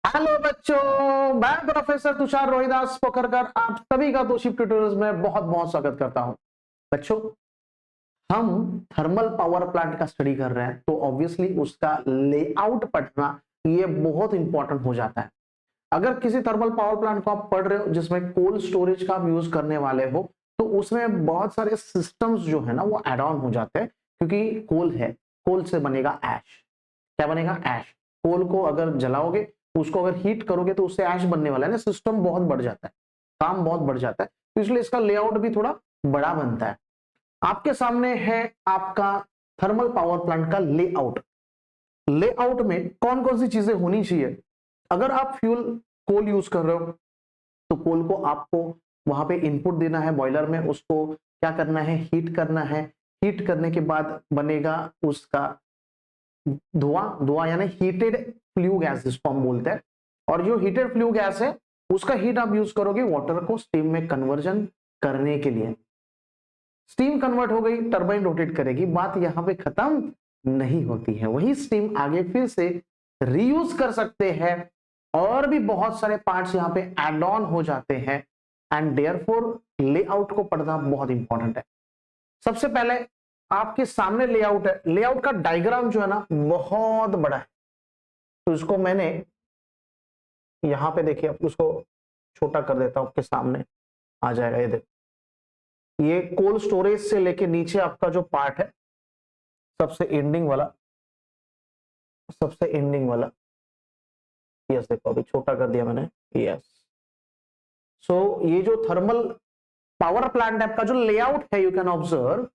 Hello बच्चों, मैं professor Tushar Rohidas Pokharkar आप सभी का तोशिप ट्यूटोरियल्स में बहुत बहुत स्वागत करता हूं। बच्चों, हम थर्मल पावर प्लांट का स्टडी कर रहे हैं तो ऑब्वियसली उसका लेआउट पढ़ना ये बहुत इंपॉर्टेंट हो जाता है। अगर किसी थर्मल पावर प्लांट को आप पढ़ रहे हो जिसमें कोल्ड स्टोरेज का आप यूज करने वाले हो तो उसमें बहुत सारे सिस्टम्स जो है ना वो एड ऑन हो जाते हैं, क्योंकि कोल है, कोल से बनेगा ऐश। क्या बनेगा? ऐश। कोल को अगर जलाओगे, उसको अगर हीट करोगे तो उससे ऐश बनने वाला है ना, सिस्टम बहुत बढ़ जाता है, काम बहुत बढ़ जाता है, तो इसलिए इसका लेआउट भी थोड़ा बड़ा बनता है। आपके सामने है आपका थर्मल पावर प्लांट का लेआउट। लेआउट में कौन कौन सी चीजें होनी चाहिए? अगर आप फ्यूल कोल यूज कर रहे हो तो कोल को आपको वहां पे इनपुट देना है बॉयलर में, उसको क्या करना है? हीट करना है। हीट करने के बाद बनेगा उसका धुआं। धुआं यानी हीटेड फ्लू गैस जिसको हम बोलते हैं। और जो हीटेड फ्लू गैस है उसका हीट आप यूज करोगे वाटर को स्टीम में कन्वर्जन करने के लिए। स्टीम कन्वर्ट हो गई, टरबाइन रोटेट करेगी, बात यहां पे खत्म नहीं होती है। वही स्टीम आगे फिर से रीयूज कर सकते हैं और भी बहुत सारे पार्ट्स यहां पे एड ऑन हो जाते हैं। एंड देयरफॉर लेआउट को पढ़ना बहुत इंपॉर्टेंट है। सबसे पहले आपके सामने लेआउट है, लेआउट का डायग्राम जो है ना बहुत बड़ा है, तो इसको मैंने यहां पे देखिए उसको छोटा कर देता हूं, आपके सामने आ जाएगा। ये देखो, ये कोल्ड स्टोरेज से लेके नीचे आपका जो पार्ट है, सबसे एंडिंग वाला, सबसे एंडिंग वाला। यस, देखो अभी छोटा कर दिया मैंने। यस। सो ये जो थर्मल पावर प्लांट का जो लेआउट है, यू कैन ऑब्जर्व,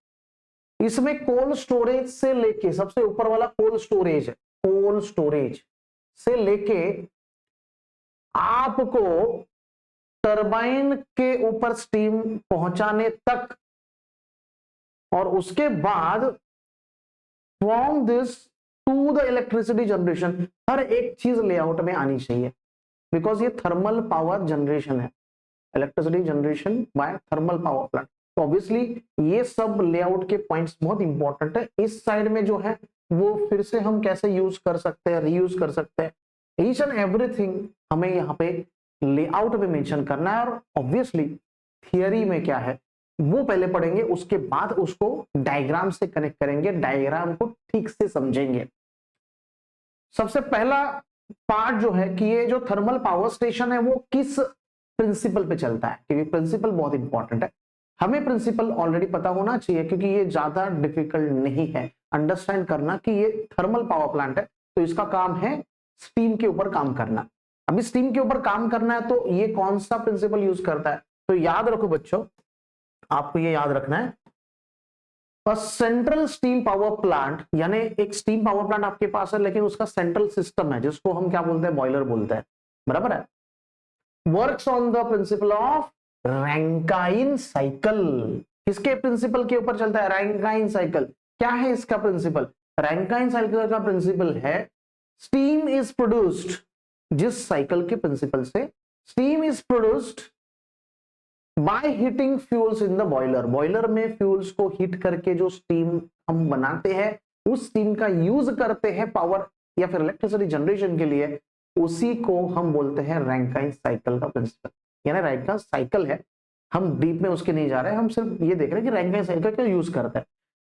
इसमें कोल्ड स्टोरेज से लेके सबसे ऊपर वाला कोल्ड स्टोरेज है, कोल्ड स्टोरेज से लेके आपको टरबाइन के ऊपर स्टीम पहुंचाने तक, और उसके बाद from this to the electricity generation, हर एक चीज लेआउट में आनी चाहिए, बिकॉज ये थर्मल पावर जनरेशन है, electricity generation by thermal power plant. तो ऑब्वियसली ये सब लेआउट के पॉइंट्स बहुत इंपॉर्टेंट है। इस साइड में जो है वो फिर से हम कैसे यूज कर सकते हैं, रीयूज कर सकते हैं, ईच एंड एवरीथिंग हमें यहाँ पे लेआउट में मेंशन करना है। और ऑब्वियसली थियरी में क्या है वो पहले पढ़ेंगे, उसके बाद उसको डायग्राम से कनेक्ट करेंगे, डायग्राम को ठीक से समझेंगे। सबसे पहला पार्ट जो है कि ये जो थर्मल पावर स्टेशन है वो किस प्रिंसिपल पे चलता है, क्योंकि प्रिंसिपल बहुत इंपॉर्टेंट है। हमें प्रिंसिपल ऑलरेडी पता होना चाहिए, क्योंकि ये ज्यादा डिफिकल्ट नहीं है अंडरस्टैंड करना कि ये थर्मल पावर प्लांट है तो इसका काम है स्टीम के ऊपर काम करना। अभी स्टीम के ऊपर काम करना है तो ये कौन सा प्रिंसिपल यूज करता है? तो याद रखो बच्चों, आपको ये याद रखना है, सेंट्रल स्टीम पावर प्लांट, यानी एक स्टीम पावर प्लांट आपके पास है लेकिन उसका सेंट्रल सिस्टम है जिसको हम क्या बोलते हैं? बॉयलर बोलते हैं, बराबर है। Works on the principle of Rankine cycle. किसके प्रिंसिपल के ऊपर चलता है? Rankine cycle. क्या है इसका प्रिंसिपल? रैंकाइन साइकिल का प्रिंसिपल है स्टीम इज प्रोड्यूस्ड, जिस साइकिल के प्रिंसिपल से steam is produced by heating fuels in the boiler. Boiler में फ्यूल्स को हीट करके जो स्टीम हम बनाते हैं, उस स्टीम का यूज करते हैं पावर या फिर इलेक्ट्रिसिटी जनरेशन के लिए, उसी को हम बोलते हैं रैंकाइन साइकिल का प्रिंसिपल। यानी रैंकाइन साइकिल है, हम डीप में उसके नहीं जा रहे हैं, हम सिर्फ ये देख रहे हैं कि रैंकाइन साइकिल का यूज करता है।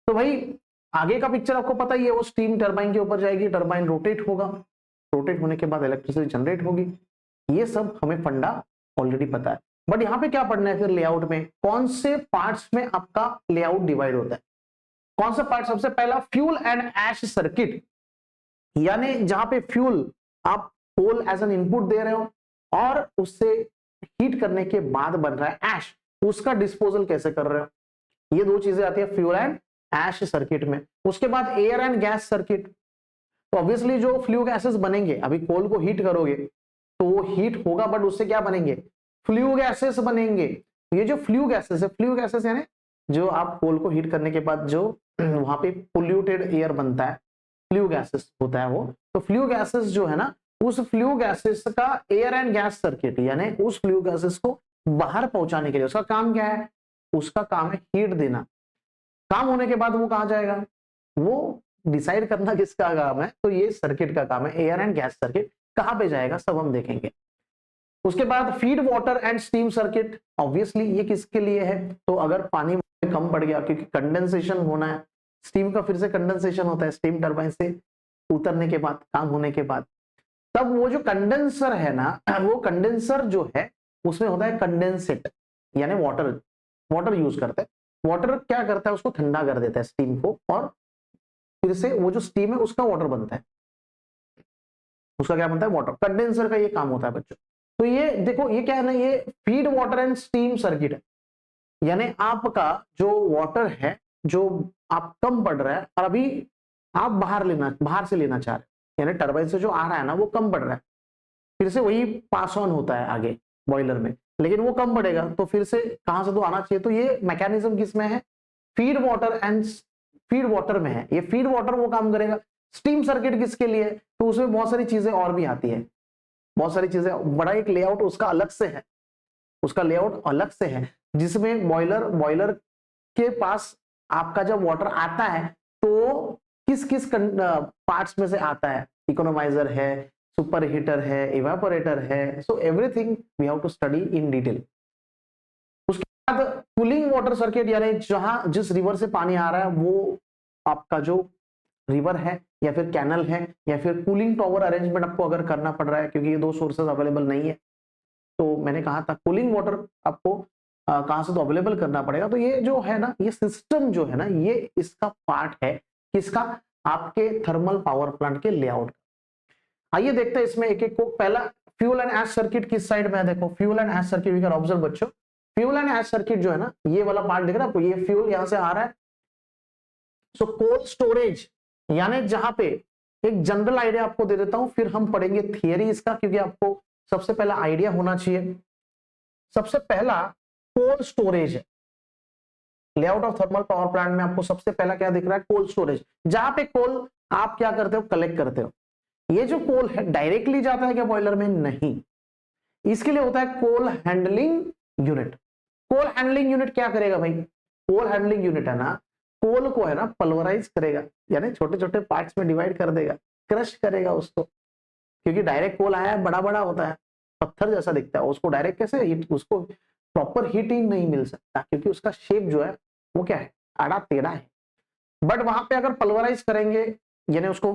तो भाई आगे का पिक्चर आपको पता ही है, वो स्टीम टरबाइन के ऊपर जाएगी, टरबाइन रोटेट होगा, रोटेट होने के बाद इलेक्ट्रिसिटी जनरेट होगी। ये सब हमें फंडा ऑलरेडी पता है। बट यहां पे क्या पढ़ना है फिर लेआउट में? कौन से पार्ट्स में आपका लेआउट डिवाइड होता है? कौन सा पार्ट? सबसे पहला फ्यूल एंड ऐश सर्किट, यानी जहां पे फ्यूल आप कोल एज एन इनपुट दे रहे हो और उससे हीट करने के बाद बन रहा है ऐश, उसका डिस्पोजल कैसे कर रहे हो। ये दो चीजें आती है फ्यूल एंड ऐश सर्किट में। उसके बाद एयर एंड गैस सर्किट। तो ऑब्वियसली जो फ्लू गैसेस बनेंगे, अभी कोल को हीट करोगे तो वो हीट होगा, बट उससे क्या बनेंगे? फ्लू गैसेस बनेंगे। ये जो फ्लू गैसेस है, फ्लू गैसेस यानी जो आप कोल को हीट करने के बाद जो वहां पे पोल्यूटेड एयर बनता है, फ्लू गैसेस होता है वो। तो फ्लू गैसेस जो है ना, उस फ्लू गैसेस का एयर एंड गैस सर्किट, यानी उस फ्लू गैसेस को बाहर पहुंचाने के लिए उसका काम क्या है? उसका काम है हीट देना। काम होने के बाद वो कहां जाएगा? वो डिसाइड करना किसका काम है? तो ये सर्किट का काम है, एयर एंड गैस सर्किट। कहां पे जाएगा सब हम देखेंगे। उसके बाद feed water and steam circuit, obviously ये किसके लिए है, तो अगर पानी कम पड़ गया क्योंकि कंडेंसेशन होना है, स्टीम का फिर से कंडेंसेशन होता है स्टीम टरबाइन से उतरने के बाद, काम होने के बाद, तब वो जो कंडेंसर है ना, वो कंडेंसर जो है उसमें होता है कंडेंसेट, यानी वाटर, वाटर यूज करते हैं। वाटर क्या करता है, उसको ठंडा कर देता है स्टीम को, और फिर से वो जो स्टीम है उसका वाटर बनता है, उसका क्या बनता है, वाटर। कंडेंसर का ये काम होता है बच्चों। तो ये देखो ये क्या है ना, ये feed water and steam circuit है, यानी आपका जो वाटर है जो आप कम पड़ रहा है और अभी आप बाहर से लेना चाह रहे हैं, यानी टरबाइन से जो आ रहा है ना वो कम पड़ रहा है, फिर से वही पास ऑन होता है आगे बॉयलर में, लेकिन वो कम बढ़ेगा तो फिर से कहां से तो आना चाहिए। तो ये मैकेनिज्म किसमें है, फीड वाटर में है। ये फीड वाटर वो काम करेगा। स्टीम सर्किट किसके लिए, तो उसमें बहुत सारी चीजें और भी आती है, बहुत सारी चीजें, बड़ा एक लेआउट उसका अलग से है, उसका लेआउट अलग से है, जिसमें बॉयलर के पास आपका जब वाटर आता है तो किस किस पार्ट्स में से आता है, इकोनोमाइजर है, सुपर हीटर है, इवेपोरेटर है, so everything we have to study in detail. उसके बाद कूलिंग वाटर सर्किट, यानी जहां जिस रिवर से पानी आ रहा है वो आपका जो रिवर है या फिर कैनल है या फिर कूलिंग टॉवर अरेंजमेंट आपको अगर करना पड़ रहा है, क्योंकि ये दो सोर्सेज अवेलेबल नहीं है, तो मैंने कहा था कूलिंग वाटर आपको कहां से तो अवेलेबल करना पड़ेगा। तो ये जो है ना, ये सिस्टम जो है ना, ये इसका पार्ट है किसका, आपके थर्मल पावर प्लांट के लेआउट। आइए देखते हैं इसमें एक एक को। पहला फ्यूल एंड एश सर्किट किस साइड में है, देखो fuel and ash circuit we can observe बच्चों। फ्यूल एंड एश सर्किट जो है ना, ये वाला पार्ट दिख रहा है आपको, ये फ्यूल यहां से आ रहा है। सो कोल्ड स्टोरेज, यानी जहां पे एक जनरल आइडिया आपको दे देता हूं, फिर हम पढ़ेंगे थियरी इसका, क्योंकि आपको सबसे पहला आइडिया होना चाहिए। सबसे पहला कोल्ड स्टोरेज है, layout of thermal power plant में आपको सबसे पहला क्या दिख रहा है, कोल्ड स्टोरेज, जहां पे कोल आप क्या करते हो, कलेक्ट करते हो। ये जो कोल है डायरेक्टली जाता है क्या बॉयलर में, नहीं, इसके लिए होता है coal handling unit. Coal handling unit क्या करेगा भाई, कोल हैंडलिंग यूनिट है ना, कोल को है ना पल्वराइज करेगा, यानी छोटे छोटे पार्ट्स में डिवाइड कर देगा, क्रश करेगा उसको, क्योंकि डायरेक्ट कोल आया है बड़ा बड़ा होता है, पत्थर जैसा दिखता है, उसको डायरेक्ट कैसे उसको प्रॉपर हीटिंग नहीं मिल सकता, क्योंकि उसका शेप जो है वो क्या है, आड़ा टेढ़ा है। बट वहां पे अगर पल्वराइज करेंगे, यानी उसको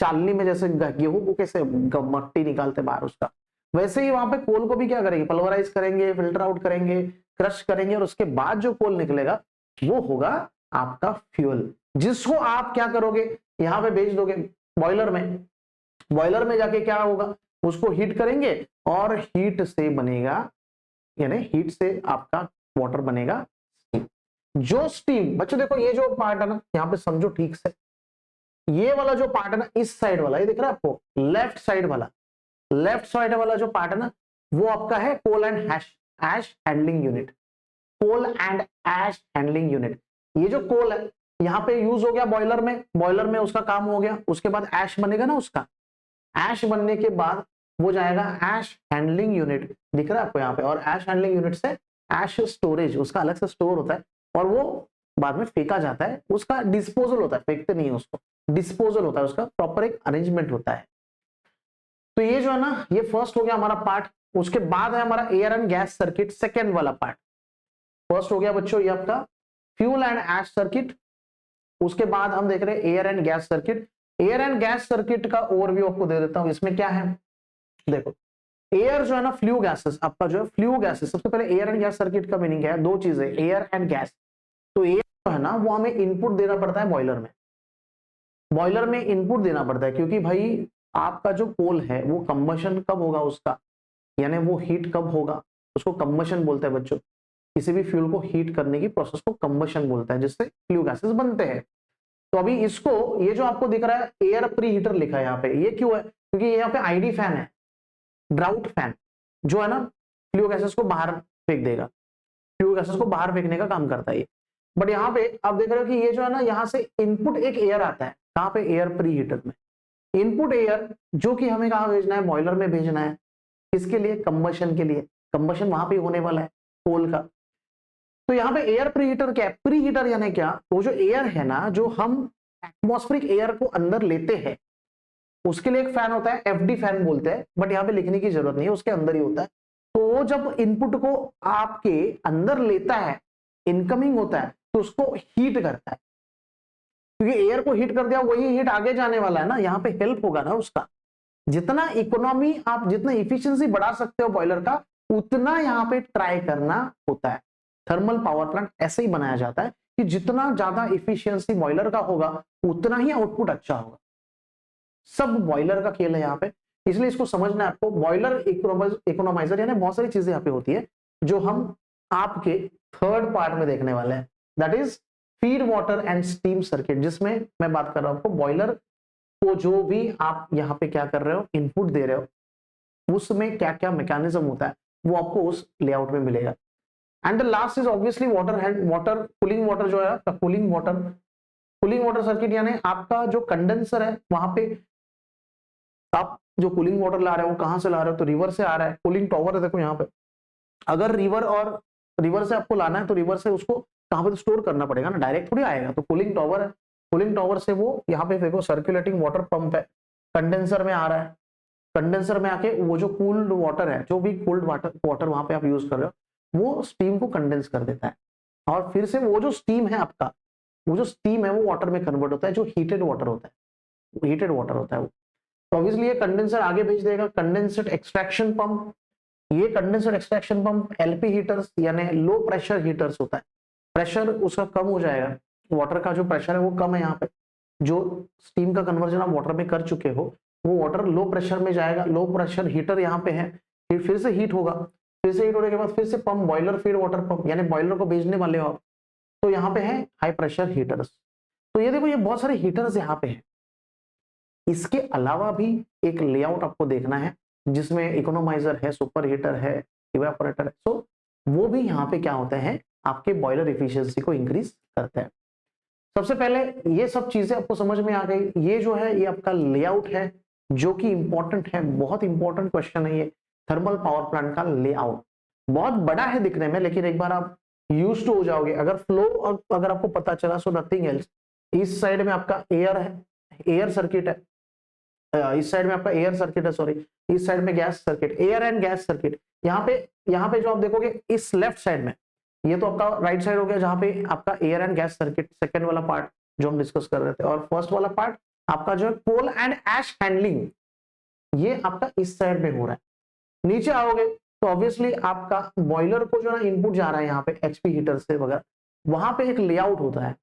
चालनी में जैसे गेहूं को कैसे मट्टी निकालते बाहर उसका, वैसे ही वहां पे कोल को भी क्या करेंगे, पल्वराइज करेंगे, फिल्टर आउट करेंगे, क्रश करेंगे, और उसके बाद जो कोल निकलेगा वो होगा आपका फ्यूल, जिसको आप क्या करोगे, यहां पे भेज दोगे बॉयलर में। बॉयलर में जाके क्या होगा, उसको हीट करेंगे और हीट से बनेगा, यानी हीट से आपका वाटर बनेगा स्टीम। जो स्टीम बच्चों देखो, ये जो पार्ट है ना, यहां पे समझो ठीक से, ये वाला जो पार्ट है ना, इस साइड वाला, ये दिख रहा है आपको, लेफ्ट साइड वाला जो पार्ट है ना, वो आपका है coal and ash handling unit. Coal and ash handling unit, ये जो कोल है यहाँ पे यूज हो गया बॉयलर में उसका काम हो गया, उसके बाद एश बनेगा ना, उसका एश बनने के बाद वो जाएगा एश हैंडलिंग यूनिट, दिख रहा है आपको यहाँ पे, और एश हैंडलिंग यूनिट से एश स्टोरेज, उसका अलग से स्टोर होता है, और वो बाद में फेंका जाता है, उसका डिस्पोजल होता है, फेंकते नहीं है उसको, डिस्पोजल होता है उसका, प्रॉपर एक अरेंजमेंट होता है। तो ये जो है ना, ये फर्स्ट हो गया हमारा पार्ट। उसके बाद है हमारा air and gas circuit, second वाला पार्ट। फर्स्ट हो गया बच्चों ये आपका फ्यूल एंड एश सर्किट, उसके बाद हम देख रहे हैं air and gas circuit. Air and gas circuit का ओवरव्यू आपको दे देता हूं, इसमें क्या है, देखो एयर जो है ना, फ्लू गैसेस, आपका जो है फ्लू गैसेस। सबसे पहले एयर एंड गैस सर्किट का मीनिंग क्या है, दो चीजें, एयर एंड गैस। तो एयर जो है ना, वो हमें इनपुट देना पड़ता है बॉयलर में इनपुट देना पड़ता है, क्योंकि भाई आपका जो कोल है वो कंबशन कब होगा उसका, यानी वो हीट कब होगा, उसको कंबशन बोलते हैं बच्चों। किसी भी फ्यूल को हीट करने की प्रोसेस को कंबशन बोलता है, जिससे फ्लू गैसेस बनते हैं। तो अभी इसको, ये जो आपको दिख रहा है एयर प्री हीटर लिखा है यहाँ पे, ये क्यों है, क्योंकि यहाँ पे आईडी फैन है, ड्राउट फैन, जो है ना फ्लू गैसेस को बाहर फेंक देगा, फ्लू गैसेस को बाहर फेंकने का काम करता है ये। बट यहाँ पे आप देख रहे हो कि ये जो है ना, यहाँ से इनपुट एक एयर आता है, कहाँ पे, एयर प्री हीटर में। इनपुट एयर जो कि हमें कहाँ भेजना है, बॉयलर में भेजना है, किसके लिए, कंबशन के लिए। कंबशन वहां पे होने वाला है कोल का। तो यहाँ पे एयर प्री हीटर क्या है, प्री हीटर यानी क्या, वो जो एयर है ना, जो हम एटमॉस्फेरिक एयर को अंदर लेते हैं, उसके लिए एक फैन होता है, एफडी फैन बोलते हैं, बट यहाँ पे लिखने की जरूरत नहीं है, उसके अंदर ही होता है। तो वो जब इनपुट को आपके अंदर लेता है, इनकमिंग होता है, तो उसको हीट करता है, क्योंकि एयर को हीट कर दिया, वही हीट आगे जाने वाला है ना, यहाँ पे हेल्प होगा ना उसका। जितना इकोनॉमी आप, जितना इफिशियंसी बढ़ा सकते हो बॉयलर का, उतना यहाँ पे ट्राई करना होता है। थर्मल पावर प्लांट ऐसे ही बनाया जाता है कि जितना ज्यादा इफिशियंसी बॉयलर का होगा, उतना ही आउटपुट अच्छा होगा। सब बॉयलर का खेल है यहाँ पे, इसलिए इसको समझना है आपको। बॉयलर इकोनोमाइजर यानी बहुत सारी चीजें यहाँ पे होती है जो हम आपके थर्ड पार्ट में देखने वाले हैं, that is feed water and steam circuit, जिसमें मैं बात कर रहा हूं आपको बॉयलर को जो भी आप यहाँ पे क्या कर रहे हो, इनपुट दे रहे हो, उसमें क्या क्या मैकेनिज्म होता है वो आपको उस लेआउट में मिलेगा। And the last is obviously water cooling water जो है, कूलिंग वाटर सर्किट, यानी आपका जो कंडेंसर है, वहां पे आप जो कूलिंग वाटर ला रहे हो कहां से ला रहे हो, तो रिवर से आ रहा है। कूलिंग टॉवर है, देखो यहाँ पे, अगर रिवर से आपको लाना है तो रिवर से उसको कहां पे तो स्टोर करना पड़ेगा ना, डायरेक्ट थोड़ी आएगा। तो कूलिंग टॉवर है, कूलिंग टॉवर से वो यहाँ पे देखो सर्कुलेटिंग वाटर पंप है, कंडेंसर में आ रहा है, कंडेंसर में आके वो जो कूल्ड वाटर है, जो भी कूल्ड वाटर वहां पे आप यूज कर रहे हो, वो स्टीम को कंडेंस कर देता है, और फिर से वो जो स्टीम है आपका, वो जो स्टीम है वो वाटर में कन्वर्ट होता है, जो हीटेड वाटर होता है, हीटेड वाटर होता है वो। तो ऑब्वियसली ये कंडेंसर आगे भेज देगा कंडेंसर एक्सट्रैक्शन पंप। ये condenser extraction pump LP heaters यानी लो प्रेशर हीटर्स होता है, प्रेशर उसका कम हो जाएगा, वाटर का जो प्रेशर है वो कम है यहाँ पे, जो स्टीम का कन्वर्जन आप वाटर में कर चुके हो, वो वाटर लो प्रेशर में जाएगा, लो प्रेशर हीटर यहाँ पे है, फिर से हीट होगा, फिर से हीट होने के बाद फिर से pump, boiler feed water pump, यानी बॉयलर को भेजने वाले हो आप, तो यहाँ पे है हाई प्रेशर हीटर्स। तो ये देखो, ये बहुत सारे हीटर्स यहाँ पे है। इसके अलावा भी एक लेआउट आपको देखना है जिसमें इकोनोमाइजर है, सुपर हीटर है, इवेपोरेटर है, सो वो भी यहाँ पे क्या होते हैं, आपके बॉयलर एफिशिएंसी को इंक्रीज करते हैं। सबसे पहले ये सब चीजें आपको समझ में आ गई। ये जो है ये आपका लेआउट है जो कि इंपॉर्टेंट है, बहुत इंपॉर्टेंट क्वेश्चन है ये, थर्मल पावर प्लांट का लेआउट। बहुत बड़ा है दिखने में, लेकिन एक बार आप यूज टू हो जाओगे, अगर फ्लो अगर आपको पता चला, सो नथिंग एल्स। इस साइड में आपका एयर है, एयर सर्किट है, इस साइड में आपका एयर सर्किट है, सॉरी, इस साइड में gas circuit, air and gas circuit. यहाँ पे जो आप देखोगे इस लेफ्ट साइड में, ये तो आपका राइट साइड हो गया जहां पे आपका air and gas circuit, second वाला पार्ट जो हम डिस्कस कर रहे थे, और फर्स्ट वाला पार्ट आपका जो है कोल एंड ऐश हैंडलिंग, ये आपका इस साइड में हो रहा है। नीचे आओगे तो ऑब्वियसली आपका बॉयलर को जो है इनपुट जा रहा है यहाँ पे एचपी हीटर से वगैरह, वहां पे एक लेआउट होता है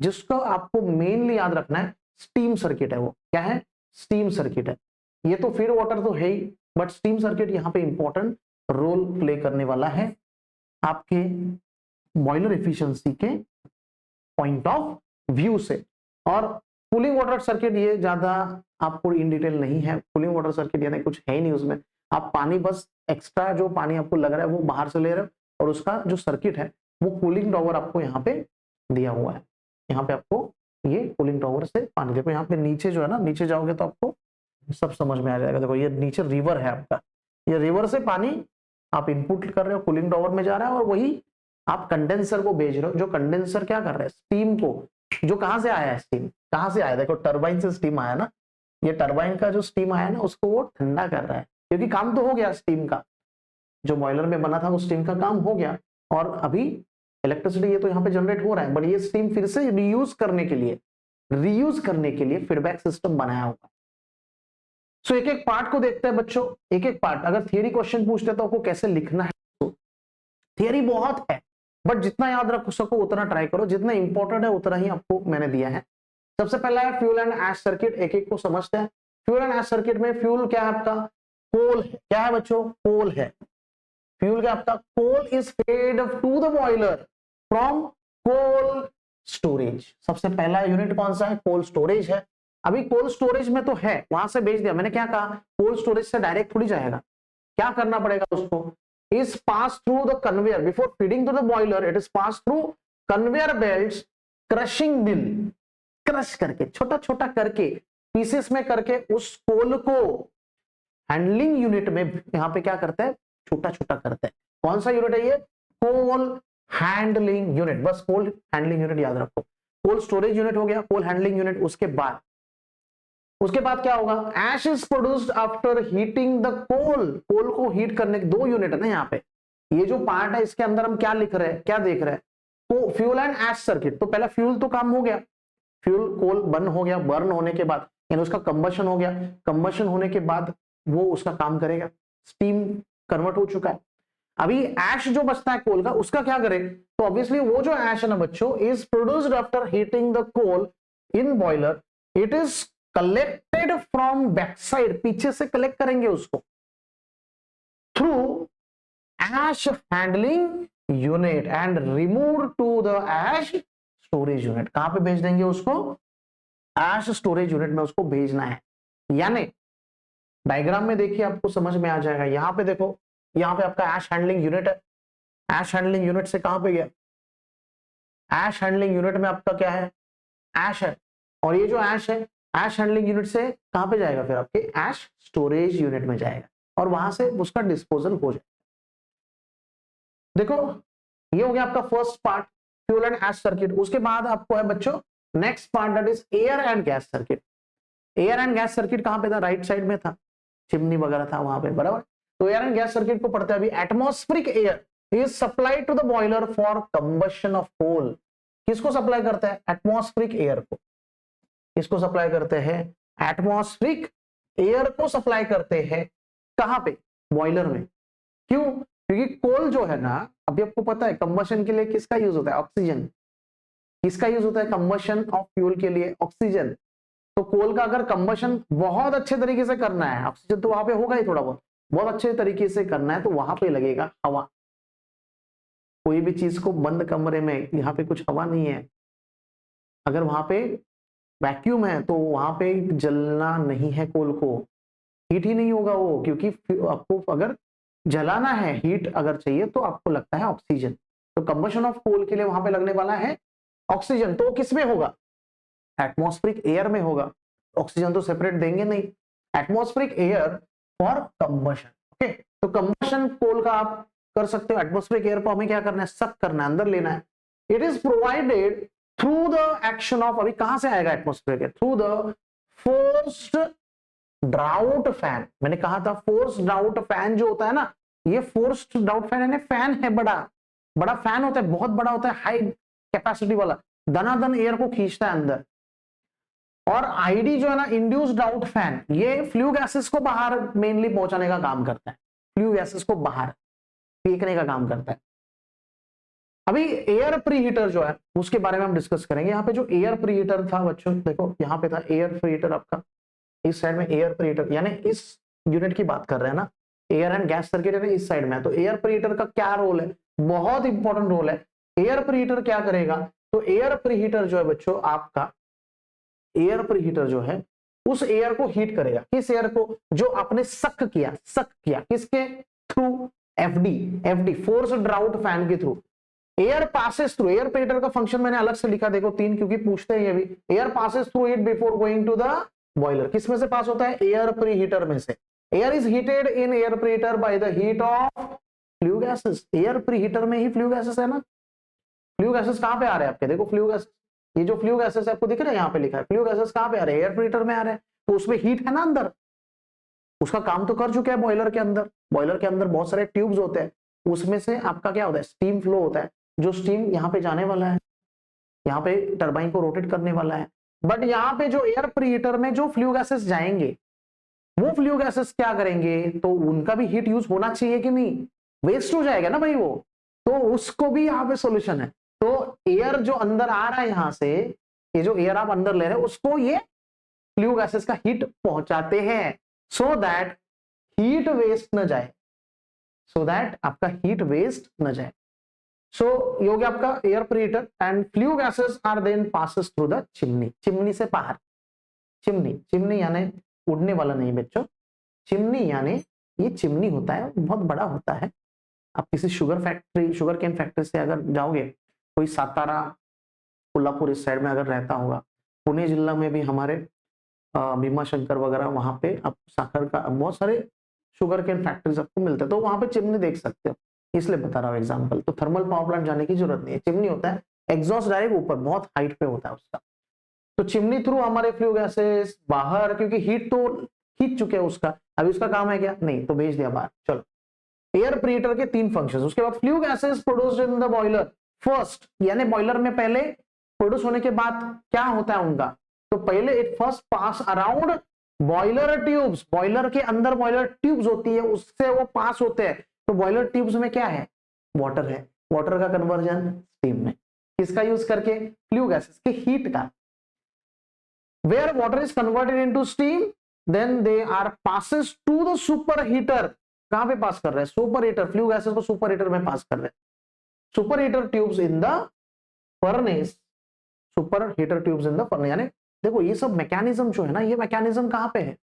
जिसको आपको मेनली याद रखना है, स्टीम सर्किट है वो। क्या है? स्टीम सर्किट है। ये तो फीड वाटर तो है ही, बट स्टीम सर्किट यहाँ पे इंपॉर्टेंट रोल प्ले करने वाला है आपके बॉयलर एफिशिएंसी के पॉइंट ऑफ व्यू से। और कूलिंग वाटर सर्किट ये ज्यादा आपको इन डिटेल नहीं है, कूलिंग वाटर सर्किट यानी कुछ है ही नहीं उसमें, आप पानी बस एक्स्ट्रा जो पानी आपको लग रहा है वो बाहर से ले रहे हो, और उसका जो सर्किट है वो कूलिंग टॉवर आपको यहाँ पे दिया हुआ है। यहाँ पे आपको ये कूलिंग टॉवर से पानी, देखो यहाँ पे नीचे जो है ना, नीचे जाओगे तो आपको सब समझ में आ जाएगा। देखो ये नीचे रिवर है आपका, ये रिवर से पानी आप इनपुट कर रहे हो, कूलिंग टॉवर में जा रहा है, और वही आप कंडेंसर को भेज रहे हो, जो कंडेंसर क्या कर रहा है, स्टीम को, जो कहां से आया है, स्टीम कहां से आया, देखो टरबाइन से स्टीम आया ना, ये टरबाइन का जो स्टीम आया ना उसको वो ठंडा कर रहा है, क्योंकि काम तो हो गया स्टीम का, जो बॉयलर में बना था वो स्टीम का काम हो गया, और अभी इलेक्ट्रिसिटी ये तो यहाँ पे जनरेट हो रहा है, बट ये स्टीम फिर से रीयूज करने के लिए फीडबैक सिस्टम बनाया होगा। सो एक एक पार्ट को देखते हैं बच्चों, एक एक पार्ट। अगर थियरी क्वेश्चन पूछते तो आपको कैसे लिखना है, तो थियरी बहुत है, बट जितना याद रख सको उतना ट्राई करो, जितना इंपॉर्टेंट है उतना ही आपको मैंने दिया है। सबसे पहला है फ्यूल एंड ऐश सर्किट, एक एक को समझते हैं। फ्यूल एंड ऐश सर्किट में फ्यूल क्या है आपका, कोल है। क्या है बच्चों? कोल है। फ्यूल क्या आपका, coal is fed to the boiler from coal storage. सबसे पहला यूनिट कौन सा है? कोल स्टोरेज है। अभी कोल स्टोरेज में तो है, वहां से भेज दिया, मैंने क्या कहा, कोल स्टोरेज से डायरेक्ट थोड़ी जाएगा, क्या करना पड़ेगा उसको, is pass through the conveyor before feeding to the boiler, it is pass through conveyor belts, crushing mill, crush करके छोटा छोटा करके पीसेस में करके उस कोल को हैंडलिंग यूनिट में यहाँ पे क्या करते हैं, छोटा छोटा करते हैं। कौन सा यूनिट है ये? Coal handling unit. बस कोल हैंडलिंग यूनिट याद रखो। कोल स्टोरेज यूनिट हो गया, कोल हैंडलिंग यूनिट। उसके बाद उसके बाद क्या होगा, ash is produced after heating the coal, coal को हीट करने के 2 यूनिट है ना यहाँ पे, ये जो पार्ट है इसके अंदर हम क्या लिख रहे हैं, क्या देख रहे हैं, तो फ्यूल एंड एश सर्किट। तो पहला फ्यूल तो काम हो गया, फ्यूल कोल बर्न हो गया, बर्न होने के बाद यानी उसका कंबशन हो गया, कंबशन होने के बाद वो उसका काम करेगा, स्टीम कन्वर्ट हो चुका है। अभी एश जो बचता है कोल का, उसका क्या करें, तो ऑब्वियसली वो जो एश है ना बच्चों, is produced after heating the coal in boiler, it is collected from back side, पीछे से कलेक्ट करेंगे उसको through ash handling unit and remove to the ash storage unit. कहां पे भेज देंगे उसको, एश स्टोरेज यूनिट में उसको भेजना है। यानी डायग्राम में देखिए आपको समझ में आ जाएगा, यहां पे देखो, यहां पे आपका एश हैंडलिंग यूनिट है, एश हैंडलिंग यूनिट से कहां पे गया, एश हैंडलिंग यूनिट में आपका क्या है, एश है, और ये जो एश है, एश हैंडलिंग यूनिट से कहां पे जाएगा, फिर आपके एश स्टोरेज यूनिट में जाएगा और वहां से उसका डिस्पोजल हो जाएगा। देखो ये हो गया आपका first part, fuel and ash circuit. उसके बाद आपको है बच्चों next part, that is air and gas circuit. Air and gas circuit कहां पे था, राइट साइड में था, चिमनी वगैरह था वहां पे, बराबर। तो एयर एंड गैस सर्किट को पढ़ते हैं अभी। Atmospheric air is supplied to the boiler for combustion of coal. किसको सप्लाई करता है, एटमॉस्फेरिक एयर को, किसको सप्लाई करते हैं, एटमॉस्फेरिक एयर को सप्लाई करते हैं, कहां पे, बॉयलर में। क्यों, क्योंकि कोल जो है ना, अभी आपको पता है कंबशन के लिए किसका यूज होता है, ऑक्सीजन। किसका यूज होता है कंबशन ऑफ फ्यूल के लिए, ऑक्सीजन। तो कोल का अगर कंबशन बहुत अच्छे तरीके से करना है, ऑक्सीजन तो वहां पे होगा ही थोड़ा बहुत, बहुत अच्छे तरीके से करना है तो वहां पे लगेगा हवा। कोई भी चीज को बंद कमरे में, यहाँ पे कुछ हवा नहीं है, अगर वहां पे वैक्यूम है तो वहां पे जलना नहीं है, कोल को हीट ही नहीं होगा वो, क्योंकि आपको अगर जलाना है, हीट अगर चाहिए तो आपको लगता है ऑक्सीजन। तो कंबशन ऑफ कोल के लिए वहां पे लगने वाला है ऑक्सीजन। तो किस में होगा, एटमॉस्फेरिक एयर में होगा। ऑक्सीजन तो सेपरेट देंगे नहीं, atmospheric air for combustion. Okay, तो कंबशन कोल का आप कर सकते हो। एटमॉस्फेरिक एयर को हमें क्या करना है, सक करना है, अंदर लेना है। It is provided through the action of, अभी कहां से आएगा atmospheric air, through the forced drought fan. मैंने कहा था फोर्स ड्राउट फैन जो होता है ना, ये फोर्स्ड ड्राउट फैन है, फैन है, बड़ा बड़ा फैन होता है, बहुत बड़ा होता है, हाई कैपेसिटी वाला, दनादन एयर को खींचता है अंदर। और आईडी जो है ना, इंड्यूस्ड ड्राउट फैन, ये फ्लू गैसेस को बाहर मेनली पहुंचाने का काम करता है, फ्लू गैसेस को बाहर फेंकने का काम करता है। अभी एयर प्रीहीटर जो है उसके बारे में हम डिस्कस करेंगे। यहाँ पे जो एयर प्रीहीटर था बच्चों, देखो यहाँ पे था एयर प्रीहीटर आपका, इस साइड में एयर प्रीहीटर, यानी इस यूनिट की बात कर रहे हैं ना, एयर एंड गैस सर्किट है इस साइड में। तो एयर प्रीहीटर का क्या रोल है, बहुत इंपॉर्टेंट रोल है। एयर प्रीहीटर क्या करेगा, तो एयर प्रीहीटर जो है बच्चों आपका, एयर प्रीहीटर जो है उस एयर को हीट करेगा। किस एयर को, जो आपने सक किया किसके थ्रू, एफडी फोर्स ड्राउट फैन के थ्रू। Air passes through, air preheater का फंक्शन मैंने अलग से लिखा, देखो 3, क्योंकि पूछते हैं ये भी। Air passes through it before going to the boiler. किस में से पास होता है, एयर प्रीहीटर में से। Air is heated in air preheater by the heat of flue gases. Air preheater में ही फ्लू गैसेस है ना, फ्लू गैसेस कहां पे आ रहे हैं आपके, देखो फ्लू गैस, ये जो फ्लू गैसेस आपको दिख रहा है यहाँ पे लिखा है, फ्लू गैसेस कहां पे आ रहे हैं, एयर प्रीहीटर में आ रहे हैं। तो उसमें हीट है ना अंदर, उसका काम तो कर चुके हैं बॉयलर के अंदर। बॉयलर के अंदर बहुत सारे ट्यूब्स होते हैं, उसमें से आपका क्या होता है, स्टीम फ्लो होता है, जो स्टीम यहाँ पे जाने वाला है, यहाँ पे टरबाइन को रोटेट करने वाला है। बट यहाँ पे जो एयर प्रीहीटर में जो फ्लू गैसेस जाएंगे, वो फ्लू गैसेस क्या करेंगे, तो उनका भी हीट यूज होना चाहिए कि नहीं, वेस्ट हो जाएगा ना भाई वो, तो उसको भी यहाँ पे सॉल्यूशन है। तो एयर जो अंदर आ रहा है यहां से, ये जो एयर आप अंदर ले रहे हैं उसको ये फ्लू गैसेस का हीट पहुंचाते हैं, सो दैट हीट वेस्ट न जाए, सो दैट आपका हीट वेस्ट न जाए। सो ये हो गया आपका air preheater. And flue gases are then passes through the chimney, chimney से बाहर। चिमनी यानी उड़ने वाला नहीं बच्चों, चिमनी यानी ये चिमनी होता है, बहुत बड़ा होता है। आप किसी sugar factory, sugar cane factory से अगर जाओगे, कोई सातारा कोल्हापुर इस साइड में अगर रहता होगा, पुणे जिला में भी हमारे भीमा शंकर वगैरह, वहां पे आप साकर का बहुत सारे शुगर केन फैक्ट्रीज आपको मिलते हैं, तो वहां पे चिमनी देख सकते हो, इसलिए बता रहा हूँ एग्जाम्पल। तो थर्मल पावर प्लांट जाने की जरूरत नहीं है, चिमनी होता है, एग्जॉस्ट डायरेक्ट ऊपर बहुत हाइट पे होता है उसका। तो चिमनी थ्रू हमारे फ्लू गैसेस बाहर, क्योंकि हीट तो खींच चुके हैं उसका, अभी उसका काम है क्या, नहीं, तो भेज दिया बाहर। चलो, एयर प्रीहीटर के 3 फंक्शंस। उसके बाद flue gases produced in the boiler first, यानी बॉयलर में पहले प्रोड्यूस होने के बाद क्या होता है उनका, तो पहले it first pass around boiler tubes, boiler के अंदर बॉयलर ट्यूब्स होती है, उससे वो पास होते हैं। तो बॉयलर ट्यूब्स में क्या है, वाटर है, वाटर का कन्वर्जन स्टीम में, किसका यूज करके, फ्लू गैसेस के हीट का। Where water is converted into steam, then they are passes to the super heater. कहां पे पास कर रहे हैं, सुपर हीटर, फ्लू गैसेस को सुपर हीटर में पास कर रहे हैं। Super heater tubes in the furnace, super heater tubes in the furnace. यानी देखो ये सब मैकेनिज्म जो है ना, ये मैकेनिज्म कहां पे है,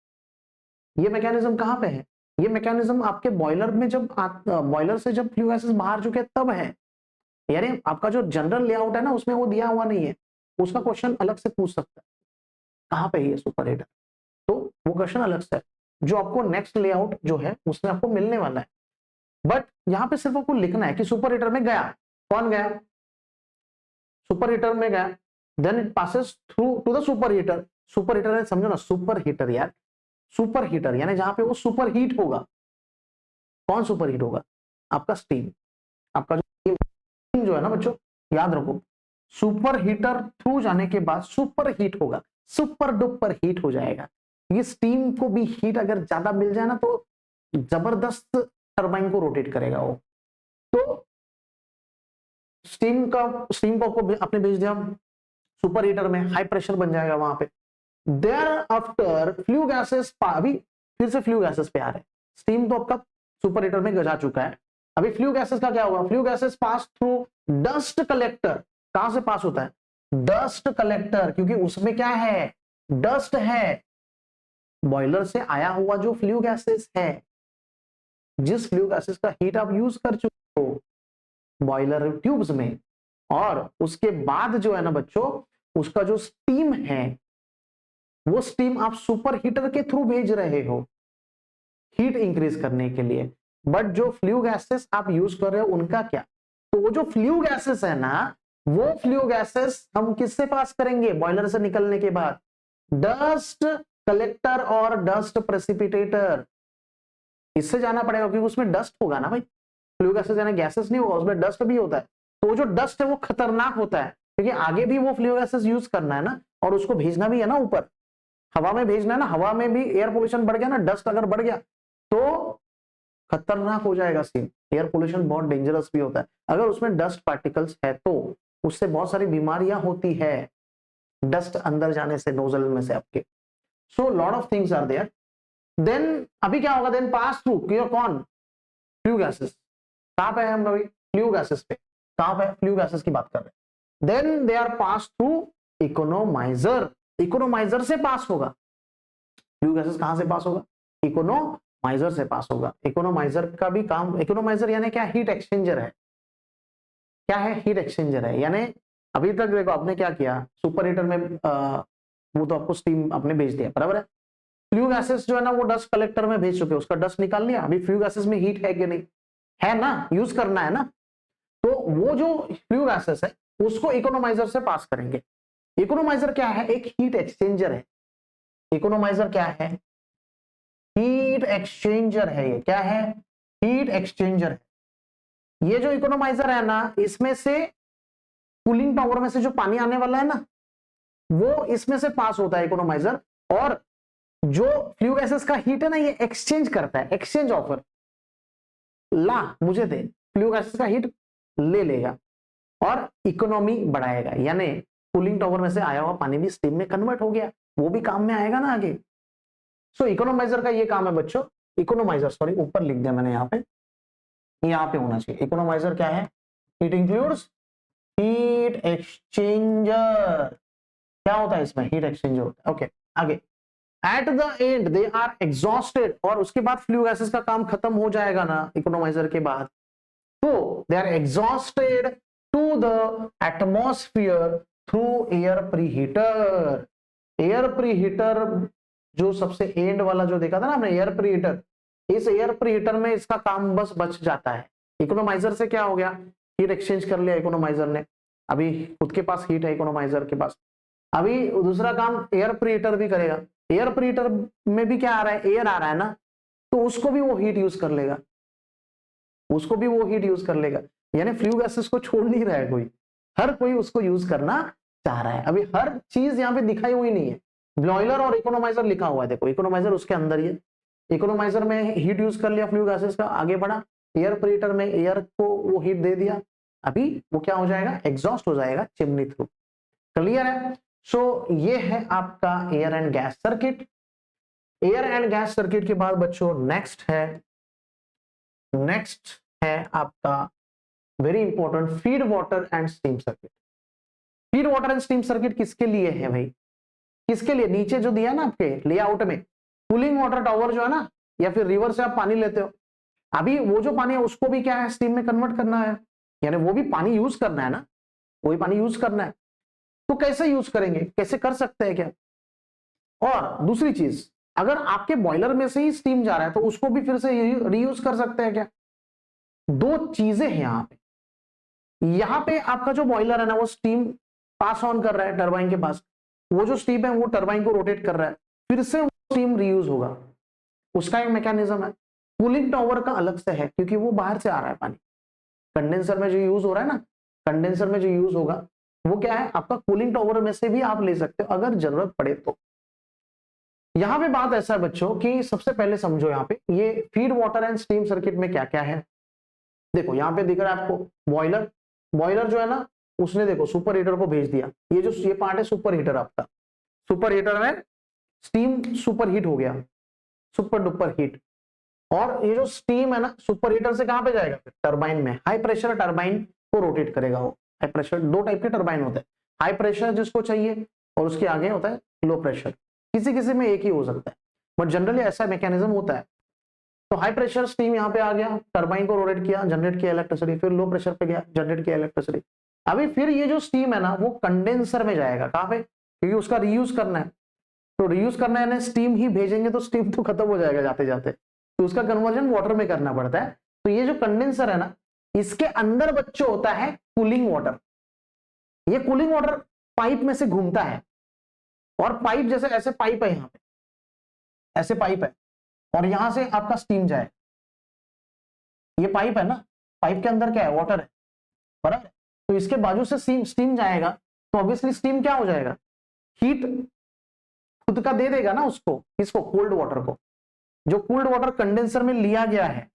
ये मैकेनिज्म कहां पे है, ये मैकेनिज्म आपके बॉयलर में, जब बॉयलर से जब फ्लू गैसेस बाहर चुके तब है। यानी आपका जो जनरल लेआउट है ना, उसमें वो दिया हुआ नहीं है, उसका क्वेश्चन अलग से पूछ सकता है कहां पे है सुपर हीटर, तो वो क्वेश्चन अलग से है, जो आपको नेक्स्ट लेआउट जो है उसमें आपको मिलने वाला है। बट यहां पे सिर्फ आपको लिखना है कि सुपर हीटर में गया, कौन गया, सुपर हीटर में गया, then it passes through to the super heater. Super heater है, समझो ना, सुपर हीटर यार, सुपर हीटर यानी जहां पे वो सुपर हीट होगा। कौन सुपर हीट होगा, आपका स्टीम, आपका जो स्टीम जो है ना बच्चों, याद रखो, सुपर हीटर थ्रू जाने के बाद सुपर हीट होगा, सुपर डुपर हीट हो जाएगा। ये स्टीम को भी हीट अगर ज्यादा मिल जाए ना, तो जबरदस्त टरबाइन को रोटेट करेगा वो। तो स्टीम को आपको आपने भेज दिया सुपर हीटर में, हाई प्रेशर बन जाएगा वहां पे। देयर आफ्टर फ्लू गैसेस, अभी फिर से फ्लू गैसेस पे आ रहे हैं, स्टीम तो आपका सुपर हीटर में जा चुका है, अभी फ्लू गैसेस का क्या होगा, flue gases pass through dust collector. कहां से पास होता है, डस्ट कलेक्टर, क्योंकि उसमें क्या है, डस्ट है, बॉयलर से आया हुआ जो फ्लू गैसेस है, जिस फ्लू गैसेस का हीट आप यूज कर चुके हो बॉयलर ट्यूब्स में, और उसके बाद जो है ना बच्चों, उसका जो स्टीम है, वो स्टीम आप सुपर हीटर के थ्रू भेज रहे हो हीट इंक्रीज करने के लिए। बट जो फ्लू गैसेस आप यूज कर रहे हो उनका क्या, तो वो जो फ्लू गैसेस है ना, वो फ्लू गैसेस हम किससे पास करेंगे, बॉयलर से निकलने के बाद, डस्ट कलेक्टर और डस्ट प्रेसिपिटेटर, इससे जाना पड़ेगा, क्योंकि उसमें डस्ट होगा ना भाई, फ्लू गैसेस यानी गैसेस नहीं होगा, उसमें डस्ट भी होता है। तो वो जो डस्ट है वो खतरनाक होता है, क्योंकि आगे भी वो फ्लू गैसेस यूज करना है ना, और उसको भेजना भी है ना ऊपर, हवा में भेजना है ना, हवा में भी एयर पोल्यूशन बढ़ गया ना, डस्ट अगर बढ़ गया तो खतरनाक हो जाएगा सीन। एयर पोल्यूशन बहुत डेंजरस भी होता है, अगर उसमें डस्ट पार्टिकल्स है तो उससे बहुत सारी बीमारियां होती है, डस्ट अंदर जाने से, नोजल में से आपके। So lot of things are there. Then अभी क्या होगा, देन पास थ्रू, कौन, फ्लू गैसेस। कहां पे है हम अभी, फ्लू गैसेस पे, कहां पे, फ्लू गैसेस की बात कर रहे हैं। Then they are pass through economiser, economiser से पास होगा, फ्लू गैसेस कहां से पास होगा, इकोनोमाइजर से पास होगा। इकोनोमाइजर का भी काम, इकोनोमाइजर यानी क्या, हीट एक्सचेंजर है, क्या है, हीट एक्सचेंजर है। यानी अभी तक देखो आपने क्या किया, सुपर हीटर में वो तो आपको स्टीम आपने भेज दिया, बराबर है, फ्लू गैसेस जो है ना वो डस्ट कलेक्टर में भेज चुके, उसका डस्ट निकाल लिया, अभी फ्लू गैसेस में हीट है कि नहीं, है ना, यूज करना है ना, तो वो जो फ्लू गैसेस है उसको इकोनोमाइजर से पास करेंगे। इकोनोमाइजर क्या है, एक हीट एक्सचेंजर है। इकोनोमाइजर क्या है, हीट एक्सचेंजर है। ये क्या है, हीट एक्सचेंजर है। ये जो इकोनोमाइजर है ना, इसमें से कूलिंग टावर में से जो पानी आने वाला है ना, वो इसमें से पास होता है इकोनोमाइजर, और जो फ्लू गैसेस का हीट है ना, ये एक्सचेंज करता है, एक्सचेंज ऑफर, ला मुझे दे, फ्लू गैसेस का हीट ले लेगा और इकोनॉमी बढ़ाएगा, यानी कूलिंग टावर में से आया हुआ पानी भी स्टीम में कन्वर्ट हो गया, वो भी काम में आएगा ना आगे। सो इकोनोमाइजर का ये काम है बच्चों, इकोनोमाइजर, सॉरी ऊपर लिख दिया मैंने, यहाँ पे होना चाहिए। इकोनोमाइजर क्या है, इट इंक्लूड्स हीट एक्सचेंजर। क्या होता है इसमें, हीट एक्सचेंजर होता है। ओके, आगे, at the end they are exhausted, और उसके बाद फ्लू गैसेस का काम खत्म हो जाएगा ना इकोनोमाइजर के बाद, तो they are exhausted to the atmosphere through air preheater. Air preheater जो सबसे एंड वाला जो देखा था ना हमने, एयर प्रीहीटर, इस एयर प्रीहीटर में इसका काम बस बच जाता है। इकोनोमाइजर से क्या हो गया, हीट एक्सचेंज कर लिया इकोनोमाइजर ने, अभी खुद के पास हीट है इकोनोमाइजर के पास, अभी दूसरा काम एयर प्रीहीटर भी करेगा। एयर प्रीहीटर में भी क्या आ रहा है, एयर आ रहा है ना, तो उसको भी वो हीट यूज कर लेगा, उसको भी वो हीट यूज कर लेगा। यानी फ्लू गैसेस को छोड़ नहीं रहा है कोई, हर कोई उसको यूज करना चाह रहा है। अभी हर चीज यहाँ पे दिखाई हुई नहीं है, बॉयलर और इकोनोमाइजर लिखा हुआ है, देखो इकोनोमाइजर उसके अंदर ही है। इकोनोमाइजर में हीट यूज कर लिया फ्लू गैसेस का, आगे बढ़ा। एयर प्रीहीटर में एयर को वो हीट दे दिया, अभी वो क्या हो जाएगा, एग्जॉस्ट हो जाएगा चिमनी थ्रू। क्लियर है? सो ये है आपका air and gas circuit. Air and gas circuit के बाद बच्चों नेक्स्ट है आपका very important feed water and steam circuit. Feed water and steam circuit किसके लिए है भाई, किसके लिए? नीचे जो दिया ना आपके लेआउट में, कूलिंग वाटर टावर जो है ना, या फिर रिवर से आप पानी लेते हो, अभी वो जो पानी है उसको भी क्या है, स्टीम में कन्वर्ट करना है, यानी वो भी पानी यूज करना है ना, वही पानी यूज करना है। तो कैसे यूज करेंगे, कैसे कर सकते हैं क्या? और दूसरी चीज, अगर आपके बॉयलर में से ही स्टीम जा रहा है तो उसको भी फिर से रीयूज कर सकते हैं क्या? दो चीजें हैं यहां पे आपका जो बॉयलर है ना, वो स्टीम पास ऑन कर रहा है टरबाइन के पास, वो जो स्टीम है वो टरबाइन को रोटेट कर रहा है, फिर से वो स्टीम रीयूज होगा, उसका एक मैकेनिज्म है। कूलिंग टावर का अलग से है, क्योंकि वो बाहर से आ रहा है पानी। कंडेंसर में जो यूज हो रहा है ना, कंडेंसर में जो यूज होगा वो क्या है, आपका कूलिंग टावर में से भी आप ले सकते हो अगर जरूरत पड़े तो। यहां पे बात ऐसा है बच्चों कि सबसे पहले समझो यहाँ पे ये feed water and steam circuit में क्या क्या है। देखो यहाँ पे दिख रहा है आपको बॉयलर, बॉयलर जो है ना उसने देखो सुपर हीटर को भेज दिया, ये जो ये पार्ट है सुपर हीटर आपका, सुपर हीटर में स्टीम सुपर हीट हो गया, सुपर डुपर हीट। और ये जो स्टीम है ना सुपर हीटर से कहां पे जाएगा, टरबाइन में। हाई प्रेशर टरबाइन को रोटेट करेगा वो। हाई प्रेशर, दो टाइप के टरबाइन होते हैं, हाई प्रेशर जिसको चाहिए और उसके आगे होता है लो प्रेशर, किसी किसी में एक ही हो सकता है, बट जनरली ऐसा मैकेनिज्म होता है। तो हाई प्रेशर स्टीम यहाँ पे आ गया, टरबाइन को रोटेट किया, जनरेट किया इलेक्ट्रिसिटी, फिर लो प्रेशर पे गया, जनरेट किया इलेक्ट्रिसिटी। अभी फिर ये जो स्टीम है ना वो कंडेंसर में जाएगा, कहां पे, क्योंकि उसका रीयूज करना है। तो रीयूज करना है ना, स्टीम ही भेजेंगे तो स्टीम तो खत्म हो जाएगा जाते जाते, तो उसका कन्वर्जन वाटर में करना पड़ता है। तो ये जो कंडेंसर है ना, इसके अंदर बच्चों होता है कूलिंग वाटर। ये कूलिंग वाटर पाइप में से घूमता है, और पाइप जैसे ऐसे पाइप है, यहाँ पे ऐसे पाइप है, और यहां से आपका स्टीम जाए। ये पाइप है ना, पाइप के अंदर क्या है, वाटर है, बराबर। तो इसके बाजू से स्टीम जाएगा, तो ऑब्वियसली स्टीम क्या हो जाएगा, हीट खुद का दे देगा ना उसको, किसको, कोल्ड वाटर को। जो कोल्ड वाटर कंडेंसर में लिया गया है,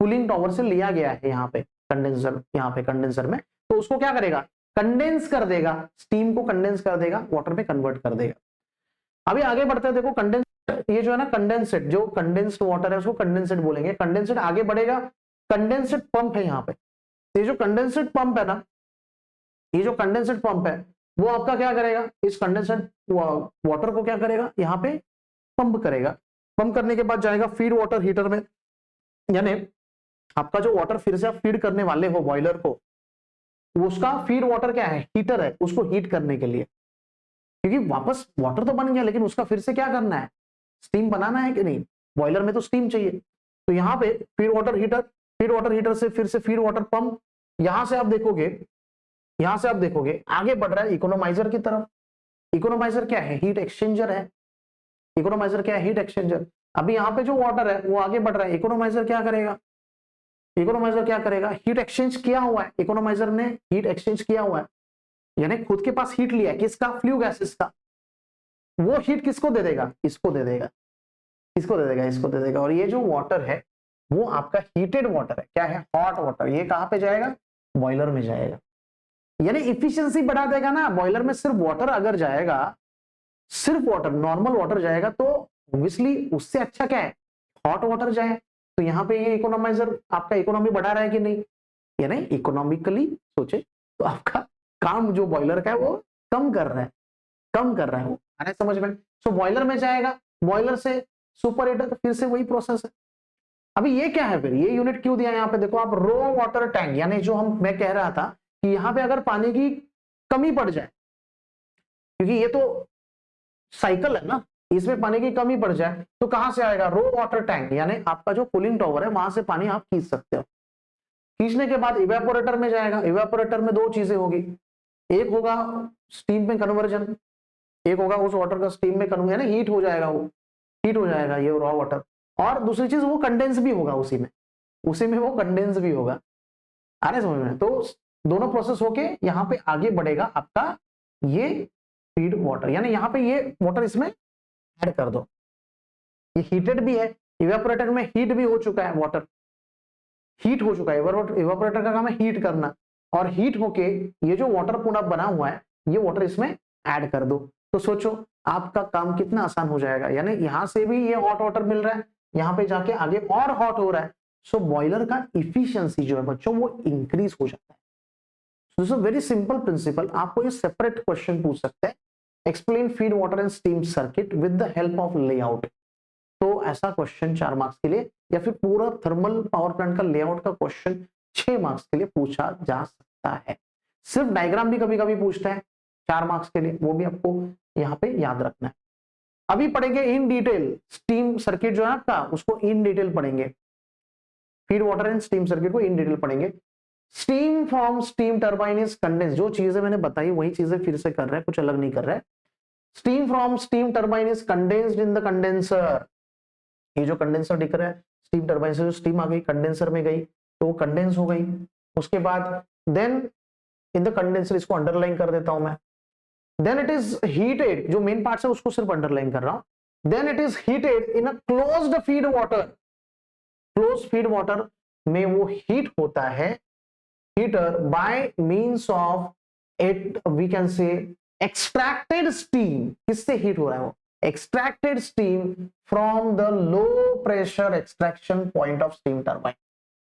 कूलिंग टावर से लिया गया है यहाँ पे कंडेंसर, यहाँ पे कंडेंसर में, तो उसको क्या करेगा, कंडेंस कर देगा, स्टीम को कंडेंस कर देगा, वाटर में कन्वर्ट कर देगा। अभी आगे बढ़ते हैं, देखो कंडेंस, ये जो है ना कंडेंसेट, जो कंडेंस्ड वाटर है उसको कंडेंसेट बोलेंगे। कंडेंसेट आगे बढ़ेगा, कंडेंसेट पंप है यहाँ पे। ये जो कंडेंसेट पंप है ना, ये जो कंडेंसेट पंप है वो आपका क्या करेगा, इस कंडेंसेट वाटर को क्या करेगा, यहाँ पे पंप करेगा। पंप करने के बाद जाएगा फीड वाटर हीटर में, यानी आपका जो वाटर फिर से आप फीड करने वाले हो बॉयलर को, उसका फीड वाटर क्या है, हीटर है, उसको हीट करने के लिए। क्योंकि वापस वाटर तो बन गया, लेकिन उसका फिर से क्या करना है, स्टीम बनाना है कि नहीं, बॉयलर में तो स्टीम चाहिए। तो यहाँ पे feed water heater, feed water heater से फिर से फीड वाटर पंप, यहां से आप देखोगे, यहां से आप देखोगे आगे बढ़ रहा है इकोनोमाइजर की तरफ। इकोनोमाइजर क्या है, हीट एक्सचेंजर है। इकोनोमाइजर क्या है, हीट एक्सचेंजर। अभी यहाँ पे जो वाटर है वो आगे बढ़ रहा है, इकोनोमाइजर क्या करेगा, इकोनोमाइजर क्या करेगा, हीट एक्सचेंज किया हुआ है, इकोनोमाइजर ने हीट एक्सचेंज किया हुआ है, यानी खुद के पास हीट लिया है, किसका, फ्लू गैसेस का। वो हीट किसको दे देगा, इसको दे देगा, इसको दे देगा, इसको दे देगा। और ये जो वाटर है वो आपका हीटेड वाटर है, क्या है, हॉट वाटर। ये कहां पे जाएगा, बॉयलर में जाएगा, यानी इफिशियंसी बढ़ा देगा ना। बॉयलर में सिर्फ वाटर अगर जाएगा, सिर्फ वाटर, नॉर्मल वाटर जाएगा, तो ऑब्वियसली उससे अच्छा क्या है, हॉट वाटर जाए। तो यहाँ पे ये इकोनोमाइजर आपका इकोनॉमी बढ़ा रहा है कि नहीं, यानी इकोनॉमिकली सोचे तो आपका काम जो बॉयलर का है वो कम कर रहा है, कम कर रहा है वो, आने समझ में। सो बॉयलर में जाएगा, बॉयलर से सुपर हीटर, फिर से वही प्रोसेस है। अभी ये क्या है, फिर ये यूनिट क्यों दिया यहाँ पे, देखो आप, रो वाटर टैंक, यानी जो मैं कह रहा था कि यहाँ पे अगर पानी की कमी पड़ जाए, क्योंकि ये तो साइकिल है ना, इसमें पानी की कमी पड़ जाए तो कहां से आएगा, रो वाटर टैंक, यानी आपका जो कूलिंग टावर है वहां से पानी आप खींच सकते हो। खींचने के बाद इवेपोरेटर में जाएगा, इवेपोरेटर में दो चीजें होगी, एक होगा स्टीम में कन्वर्जन, एक होगा उस वाटर का स्टीम में कन्वर्जन, हीट हो जाएगा, वो हीट हो जाएगा ये रॉ वाटर। और दूसरी चीज वो कंडेंस भी होगा उसी में वो कंडेंस भी होगा। आ रहे समझ में? तो दोनों प्रोसेस होके यहाँ पे आगे बढ़ेगा आपका ये फीड वाटर, यानी यहाँ पे ये वाटर इसमें ऐड कर दो। ये हीटेड भी है, इवेपोरेटर में हीट भी हो चुका है, वाटर हीट हो चुका है। इवेपोरेटर का काम है हीट करना, और हीट होके ये जो वाटर पूरा बना हुआ है ये वाटर इसमें ऐड कर दो। तो सोचो आपका काम कितना आसान हो जाएगा, यानी यहां से भी ये हॉट वाटर मिल रहा है, यहाँ पे जाके आगे और हॉट हो रहा है। सो बॉयलर का इफिशियंसी जो है बच्चों वो इंक्रीज हो जाता है। This is a very simple principal. आपको ये सेपरेट क्वेश्चन पूछ सकते हैं, explain feed water and steam circuit with the help of layout. तो ऐसा क्वेश्चन 4 मार्क्स के लिए, या फिर पूरा थर्मल पावर प्लांट का लेआउट का क्वेश्चन 6 मार्क्स के लिए पूछा जा सकता है। सिर्फ डायग्राम भी कभी कभी पूछता है 4 मार्क्स के लिए, वो भी आपको यहाँ पे याद रखना है। अभी पढ़ेंगे इन डिटेल स्टीम सर्किट जो है आपका, उसको इन डिटेल पढ़ेंगे। Feed water and steam circuit को इन डिटेल पढ़ेंगे। Steam from steam turbine is condense, जो चीजें मैंने बताई वही चीजें फिर से कर रहे हैं, कुछ अलग नहीं कर रहे हैं। Steam from steam turbine is condensed in the condenser. ये जो कंडेंसर दिख रहा है, स्टीम टर्बाइन से जो स्टीम आ गई कंडेंसर में गई तो वो कंडेंस हो गई। उसके बाद देन इन द कंडेंसर, इसको अंडरलाइन कर देता हूं मैं, देन इट इज हीटेड, जो मेन पार्ट है उसको सिर्फ अंडरलाइन कर रहा हूं। Then it is heated in a closed feed water. Closed feed water में वो हीट होता है, heater by means of it we can say extracted steam. किससे हीट हो रहा है वो? Extracted steam from the low pressure extraction point of steam turbine.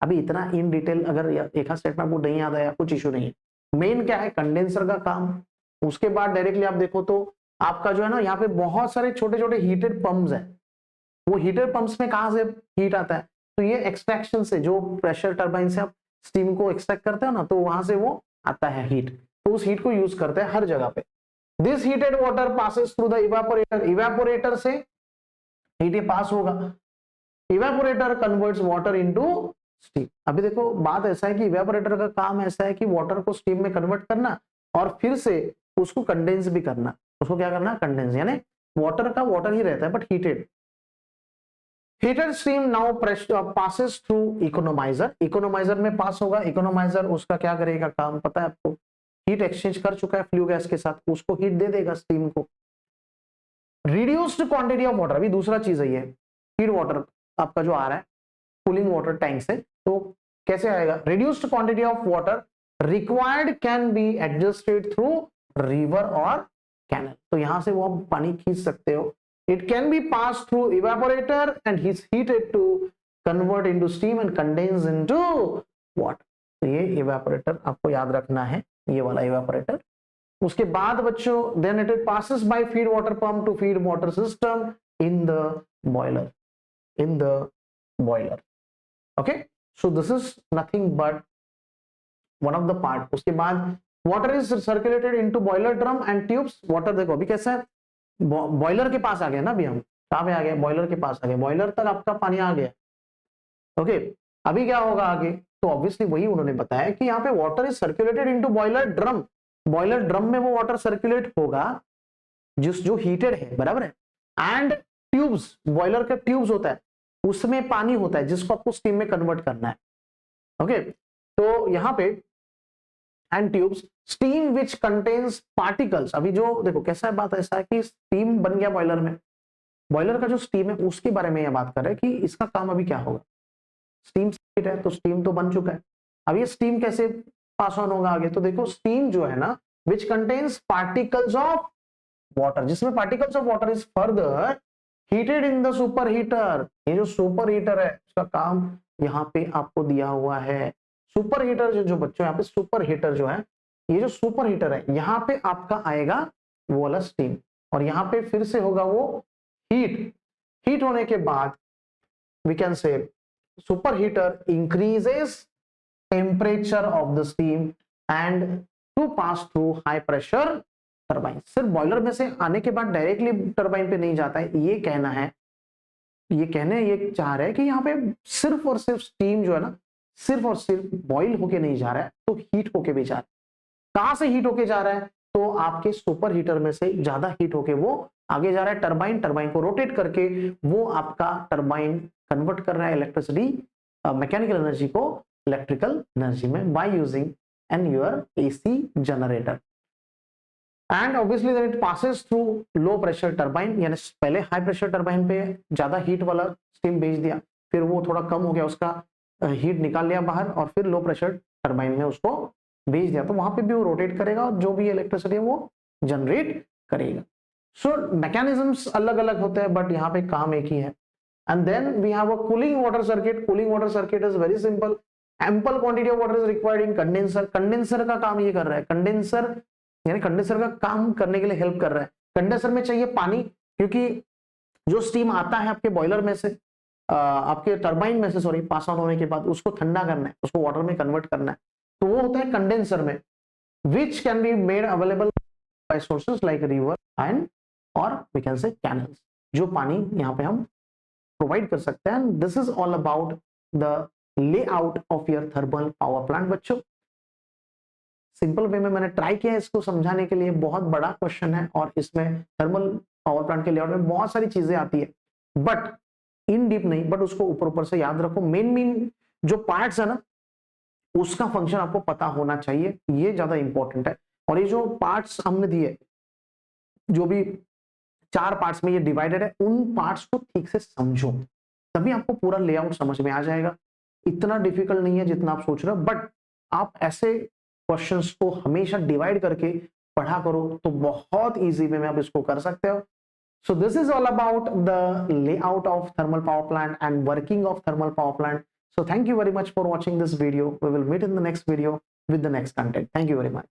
अभी इतना इन डिटेल अगर एक स्टेटमेंट आपको नहीं याद आया कुछ इशू नहीं है। मेन क्या है? कंडेंसर का काम। उसके बाद डायरेक्टली आप देखो तो आपका जो है ना, यहाँ पे बहुत सारे छोटे छोटे हीटेड पंप्स है। वो हीटेड पंप्स में कहां से हीट आता है? तो ये एक्सट्रैक्शन से, जो प्रेशर टर्बाइन से आप स्टीम को एक्सट्रैक्ट करते हो ना, तो वहां से वो आता है हीट। तो उस हीट को यूज करते हैं हर जगह पे। This heated water passes through the evaporator. Evaporator से हीट पास होगा। Evaporator converts water into steam. अभी देखो बात ऐसा है कि इवेपोरेटर का काम ऐसा है कि वाटर को स्टीम में कन्वर्ट करना और फिर से उसको कंडेंस भी करना। उसको क्या करना? कंडेंस, यानी वाटर का वाटर ही रहता है but heated. Heated steam now passes through economiser. Economiser में पास होगा। इकोनोमाइजर उसका क्या करेगा काम पता है आपको? हीट एक्सचेंज कर चुका है फ्लू गैस के साथ, उसको हीट दे देगा स्टीम को। रिड्यूस्ड क्वांटिटी ऑफ वाटर, अभी दूसरा चीज है ये फीड वाटर आपका जो आ रहा है कूलिंग वाटर टैंक से, तो कैसे आएगा? Reduced quantity of water required can be adjusted through river और कैनल। तो यहां से वो आप पानी खींच सकते हो। It can be pass through evaporator and is heated to convert into steam and condense into water. तो ये इवेपोरेटर आपको याद रखना है, ये वाला इवेपोरेटर। उसके बाद बच्चों then it passes by feed water pump to feed water system in the boiler, in the boiler. Okay, so this is nothing but one of the part. उसके बाद water is circulated into boiler drum and tubes. Water देखो अभी कैसा है, boiler के पास आ गया ना, अभी हम कहां पे आ गए? बॉयलर के पास आ गए। बॉयलर तक आपका पानी आ गया। ओके, अभी क्या होगा आगे? तो ऑब्वियसली वही उन्होंने बताया कि यहाँ पे water is circulated into boiler drum. Boiler drum में वो वाटर सर्कुलेट होगा जो हीटेड है, बराबर है। एंड ट्यूब्स, बॉयलर का ट्यूब्स होता है, उसमें पानी होता है जिसको आपको स्टीम में कन्वर्ट करना है। ओके, तो यहाँ पे and tubes steam which contains particles. अभी जो देखो कैसा है, बात ऐसा है कि स्टीम बन गया बॉयलर में, बॉयलर का जो स्टीम है उसके बारे में यह बात कर रहे हैं कि इसका काम अभी क्या होगा। स्टीम है तो स्टीम तो बन चुका है, अब ये स्टीम कैसे पास ऑन होगा आगे? तो देखो स्टीम जो है ना which contains particles of water, जिसमें particles of water is further heated in the super heater. ये जो सुपर हीटर है उसका काम यहाँ पे आपको दिया हुआ है। सुपर हीटर जो बच्चों यहाँ पे सुपर हीटर जो है, ये जो सुपर हीटर है यहाँ पे आपका आएगा वो वाला स्टीम, और यहाँ पे फिर से होगा वो हीट। हीट होने के बाद we can say super heater increases temperature of the steam and to pass through high pressure turbine. सिर्फ बॉयलर में से आने के बाद डायरेक्टली टरबाइन पे नहीं जाता है, ये कहना है, ये कहने ये चाह रहे हैं कि यहाँ पे सिर्फ और सिर्फ स्टीम जो है ना सिर्फ और सिर्फ बॉईल होके नहीं जा रहा है, तो हीट होके भी जा रहा है। कहां से हीट होके जा रहा है, तो आपके सुपर हीटर में से ज्यादा हीट होके वो आगे जा रहा है टरबाइन, टरबाइन को रोटेट करके वो आपका टरबाइन कन्वर्ट कर रहा है इलेक्ट्रिसिटी, मैकेनिकल एनर्जी को इलेक्ट्रिकल एनर्जी में by using an your AC generator. And obviously then it passes through low pressure turbine, यानी पहले हाई प्रेशर टरबाइन पे ज्यादा हीट वाला स्टीम भेज दिया, फिर वो थोड़ा कम हो गया, उसका हीट निकाल लिया बाहर और फिर लो प्रेशर टरबाइन में उसको भेज दिया, तो वहां पे भी वो रोटेट करेगा और जो भी इलेक्ट्रिसिटी है वो जनरेट करेगा। सो मैकेनिज्म्स अलग अलग होते हैं बट यहाँ पे काम एक ही है। And then we have a cooling water circuit. Cooling water circuit is very simple, ample quantity of water is required in condenser. Condenser का काम ये कर रहा है, कंडेंसर यानी कंडेंसर का काम करने के लिए हेल्प कर रहा है। कंडेंसर में चाहिए पानी, क्योंकि जो स्टीम आता है आपके बॉयलर में से, आपके टरबाइन में से सॉरी, पास आउट होने के बाद उसको ठंडा करना है, उसको वाटर में कन्वर्ट करना है, तो वो होता है कंडेंसर में, which can be made available by sources like river and और वी कैन से कैनल्स, जो पानी यहाँ पे हम प्रोवाइड कर सकते हैं। This is all about the layout of your thermal power plant. बच्चों सिंपल वे में मैंने ट्राई किया है इसको समझाने के लिए, बहुत बड़ा क्वेश्चन है और इसमें थर्मल पावर प्लांट के लेआउट में बहुत सारी चीजें आती है, बट इन डीप नहीं, बट उसको ऊपर ऊपर से याद रखो। मेन मेन जो पार्ट्स है ना, उसका फंक्शन आपको पता होना चाहिए, ये ज्यादा इंपॉर्टेंट है। और ये जो पार्ट्स हमने दिए, जो भी 4 पार्ट्स में ये डिवाइडेड है, उन पार्ट्स को ठीक से समझो, तभी आपको पूरा लेआउट समझ में आ जाएगा। इतना डिफिकल्ट नहीं है जितना आप सोच रहे हो, बट आप ऐसे क्वेश्चंस को हमेशा डिवाइड करके पढ़ा करो तो बहुत इजी वे में आप इसको कर सकते हो। So this is all about the layout of thermal power plant and working of thermal power plant. So thank you very much for watching this video. We will meet in the next video with the next content. Thank you very much.